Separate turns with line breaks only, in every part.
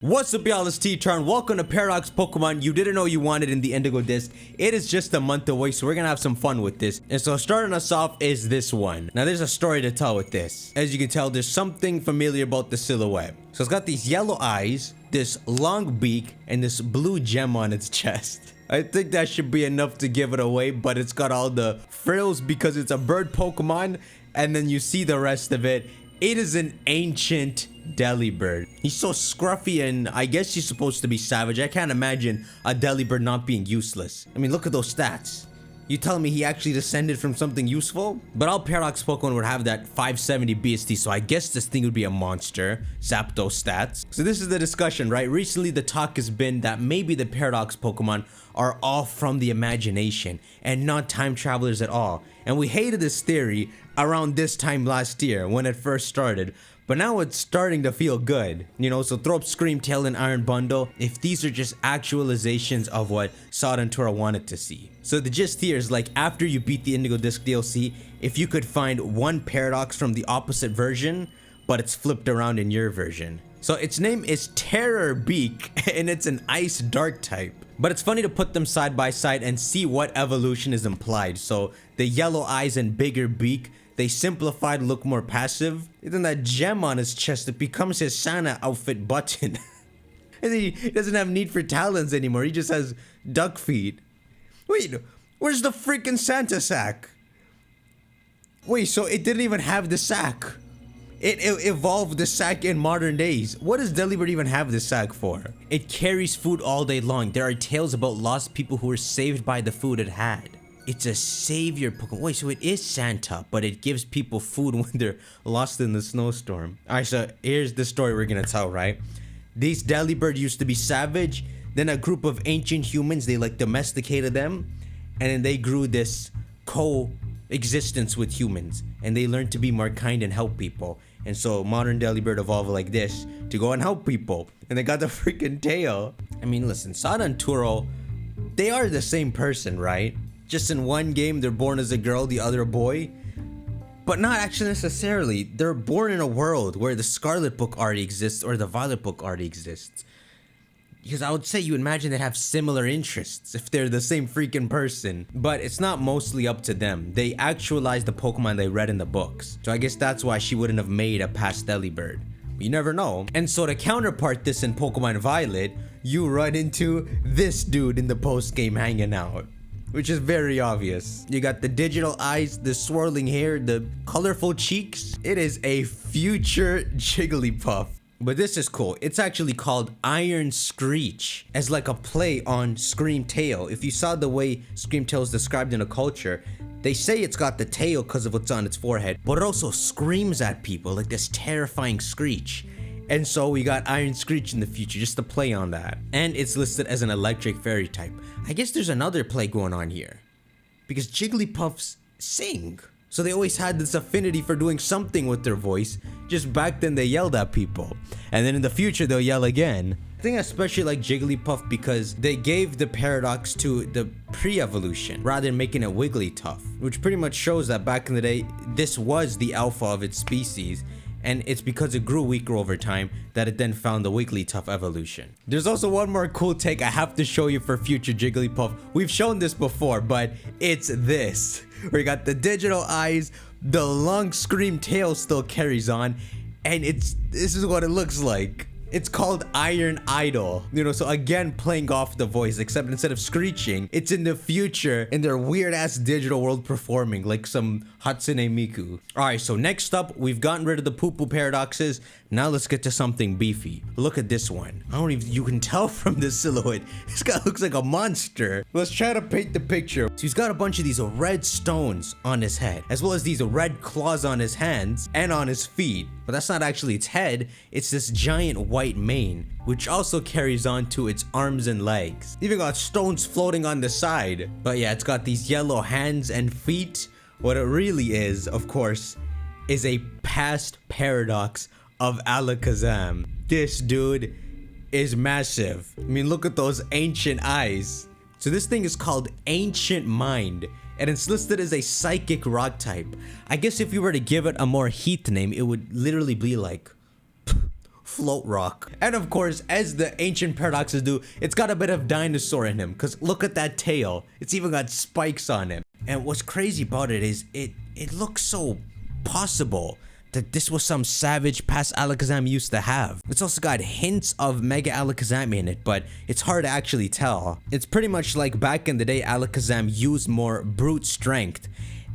What's up, y'all? It's T-Turn. Welcome to Paradox Pokemon you didn't know you wanted in the Indigo Disk. It is just a month away, so we're gonna have some fun with this. And so starting us off is this one. Now there's a story to tell with this. As you can tell, there's something familiar about the silhouette. So it's got these yellow eyes, this long beak, and this blue gem on its chest. I think that should be enough to give it away, but it's got all the frills because it's a bird Pokemon, and then you see the rest of it. It is an ancient Delibird. He's so scruffy, and I guess he's supposed to be savage. I can't imagine a Delibird not being useless. I mean, look at those stats. You telling me he actually descended from something useful? But all Paradox Pokemon would have that 570 BST, so I guess this thing would be a monster. Zapdos stats. So this is the discussion, right? Recently, the talk has been that maybe the Paradox Pokemon are all from the imagination and not time travelers at all. And we hated this theory around this time last year when it first started. But now it's starting to feel good, you know, so throw up Scream, Tail, and Iron Bundle if these are just actualizations of what Sadantura wanted to see. So the gist here is, like, after you beat the Indigo Disk DLC, if you could find one Paradox from the opposite version, but it's flipped around in your version. So its name is Terror Beak, and it's an Ice Dark type. But it's funny to put them side by side and see what evolution is implied. So the yellow eyes and bigger beak, they simplified, look more passive. And then that gem on his chest, it becomes his Santa outfit button. And he doesn't have need for talons anymore. He just has duck feet. Wait, where's the freaking Santa sack? Wait, so it didn't even have the sack. It evolved the sack in modern days. What does Delibird even have the sack for? It carries food all day long. There are tales about lost people who were saved by the food it had. It's a savior Pokemon. Wait, so it is Santa, but it gives people food when they're lost in the snowstorm. Alright, so here's the story we're gonna tell, right? These Delibird used to be savage. Then a group of ancient humans, they like domesticated them. And then they grew this coexistence with humans. And they learned to be more kind and help people. And so modern Delibird evolved like this to go and help people. And they got the freaking tail. I mean, listen, Sada and Turo, they are the same person, right? Just in one game, they're born as a girl, the other a boy. But not actually necessarily. They're born in a world where the Scarlet Book already exists or the Violet Book already exists. Because I would say you imagine they'd have similar interests if they're the same freaking person. But it's not mostly up to them. They actualize the Pokemon they read in the books. So I guess that's why she wouldn't have made a past Delibird. You never know. And so to counterpart this in Pokemon Violet, you run into this dude in the post-game hanging out. Which is very obvious. You got the digital eyes, the swirling hair, the colorful cheeks. It is a future Jigglypuff. But this is cool. It's actually called Iron Screech, as like a play on Scream Tail. If you saw the way Scream Tail is described in a culture, they say it's got the tail because of what's on its forehead, but it also screams at people like this terrifying screech. And so we got Iron Screech in the future, just to play on that. And it's listed as an electric fairy type. I guess there's another play going on here. Because Jigglypuffs sing. So they always had this affinity for doing something with their voice. Just back then they yelled at people. And then in the future they'll yell again. I think I especially like Jigglypuff because they gave the paradox to the pre-evolution rather than making it Wigglytuff. Which pretty much shows that back in the day, this was the alpha of its species. And it's because it grew weaker over time that it then found the Wigglytuff evolution. There's also one more cool take I have to show you for future Jigglypuff. We've shown this before, but it's this. We got the digital eyes, the long Scream tail still carries on, and this is what it looks like. It's called Iron Idol. You know, so again, playing off the voice, except instead of screeching, it's in the future in their weird ass digital world performing like some Hatsune Miku. Alright, so next up, we've gotten rid of the poo-poo paradoxes. Now let's get to something beefy. Look at this one. I don't even, you can tell from the silhouette, this guy looks like a monster. Let's try to paint the picture. So he's got a bunch of these red stones on his head, as well as these red claws on his hands and on his feet. But that's not actually its head, it's this giant white mane, which also carries on to its arms and legs. Even got stones floating on the side. But yeah, it's got these yellow hands and feet. What it really is, of course, is a past paradox of ALAKAZAM. This dude is massive. I mean, look at those ancient eyes. So this thing is called Ancient Mind, and it's listed as a psychic rock type. I guess if you were to give it a more heat name, it would literally be like float rock. And of course, as the ancient paradoxes do, it's got a bit of dinosaur in him, because look at that tail. It's even got spikes on him. And what's crazy about it is it looks so possible that this was some savage past ALAKAZAM used to have. It's also got hints of Mega ALAKAZAM in it, but it's hard to actually tell. It's pretty much like back in the day, ALAKAZAM used more brute strength,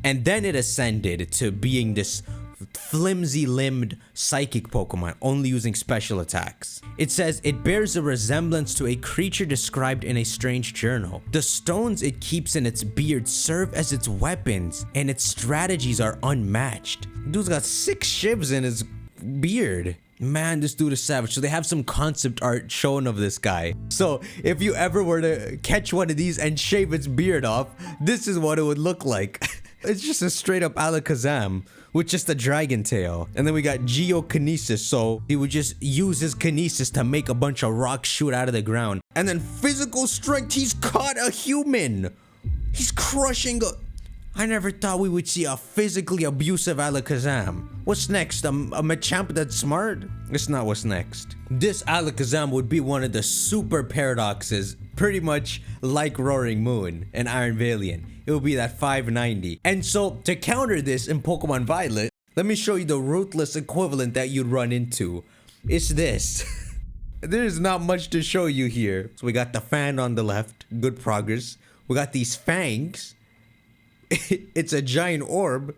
and then it ascended to being this flimsy-limbed psychic Pokemon, only using special attacks. It says it bears a resemblance to a creature described in a strange journal. The stones it keeps in its beard serve as its weapons, and its strategies are unmatched. Dude's got 6 shivs in his beard. Man, this dude is savage. So they have some concept art shown of this guy. So if you ever were to catch one of these and shave its beard off, this is what it would look like. It's just a straight up ALAKAZAM with just a dragon tail. And then we got Geokinesis, so he would just use his kinesis to make a bunch of rocks shoot out of the ground. And then physical strength, he's caught a human. He's crushing a... I never thought we would see a physically abusive ALAKAZAM. What's next? A Machamp that's smart? It's not what's next. This ALAKAZAM would be one of the super paradoxes, pretty much like Roaring Moon and Iron Valiant. It would be that 590. And so to counter this in Pokemon Violet, let me show you the ruthless equivalent that you'd run into. It's this. There's not much to show you here. So we got the fan on the left, good progress. We got these fangs. It's a giant orb,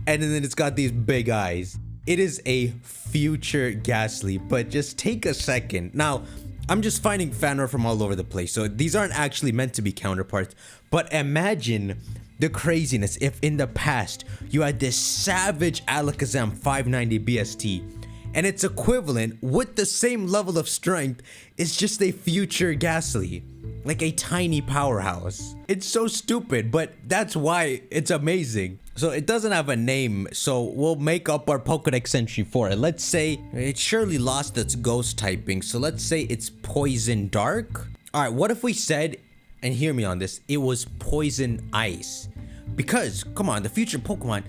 and then it's got these big eyes. It is a future Ghastly, but just take a second. Now, I'm just finding fan art from all over the place, so these aren't actually meant to be counterparts, but imagine the craziness if in the past you had this savage ALAKAZAM 590 BST, and its equivalent with the same level of strength is just a future Ghastly. Like a tiny powerhouse. It's so stupid, but that's why it's amazing. So it doesn't have a name, so we'll make up our Pokedex entry for it. Let's say it surely lost its ghost typing, so let's say it's Poison Dark. All right, what if we said, and hear me on this, it was Poison Ice? Because, come on, the future Pokemon,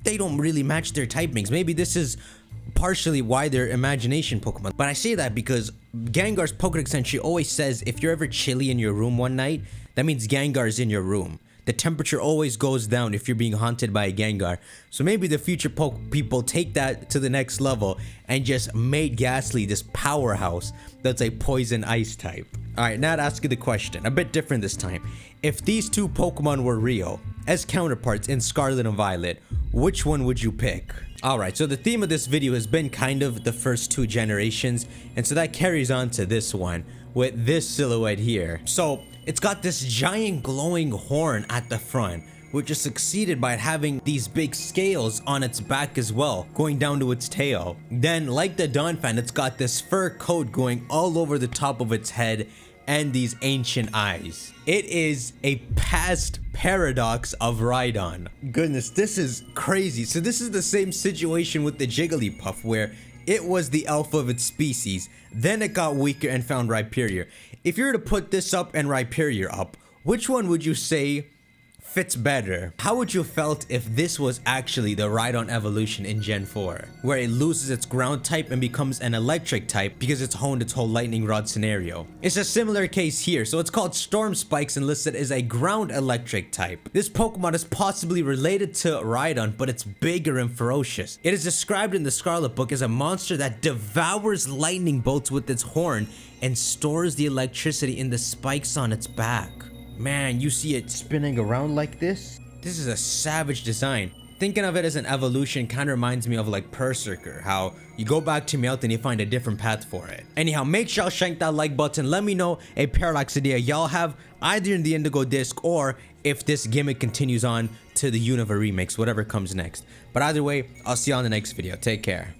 they don't really match their typings. Maybe this is partially why they're imagination Pokemon. But I say that because Gengar's Pokedex entry always says if you're ever chilly in your room one night, that means Gengar is in your room. The temperature always goes down if you're being haunted by a Gengar. So maybe the future people take that to the next level and just made Ghastly this powerhouse that's a poison ice type. Alright, now to ask you the question, a bit different this time. If these two Pokemon were real, as counterparts in Scarlet and Violet, which one would you pick? Alright, so the theme of this video has been kind of the first 2 generations, and so that carries on to this one with this silhouette here. So it's got this giant glowing horn at the front, which is succeeded by it having these big scales on its back as well, going down to its tail. Then, like the Donphan, it's got this fur coat going all over the top of its head and these ancient eyes. It is a past paradox of Rhydon. Goodness, this is crazy. So this is the same situation with the Jigglypuff, where it was the alpha of its species, then it got weaker and found Rhyperior. If you were to put this up and Rhyperior up, which one would you say fits better? How would you have felt if this was actually the Rhydon evolution in Gen 4, where it loses its ground type and becomes an electric type because it's honed its whole lightning rod scenario? It's a similar case here, so it's called Storm Spikes and listed as a ground electric type. This Pokemon is possibly related to Rhydon, but it's bigger and ferocious. It is described in the Scarlet book as a monster that devours lightning bolts with its horn and stores the electricity in the spikes on its back. Man, you see it spinning around like this? This is a savage design. Thinking of it as an evolution kind of reminds me of like Berserker, how you go back to Meowth and you find a different path for it. Anyhow, make sure y'all shank that like button. Let me know a paradox idea y'all have either in the Indigo Disc or if this gimmick continues on to the Unova remix, whatever comes next. But either way, I'll see you on the next video. Take care.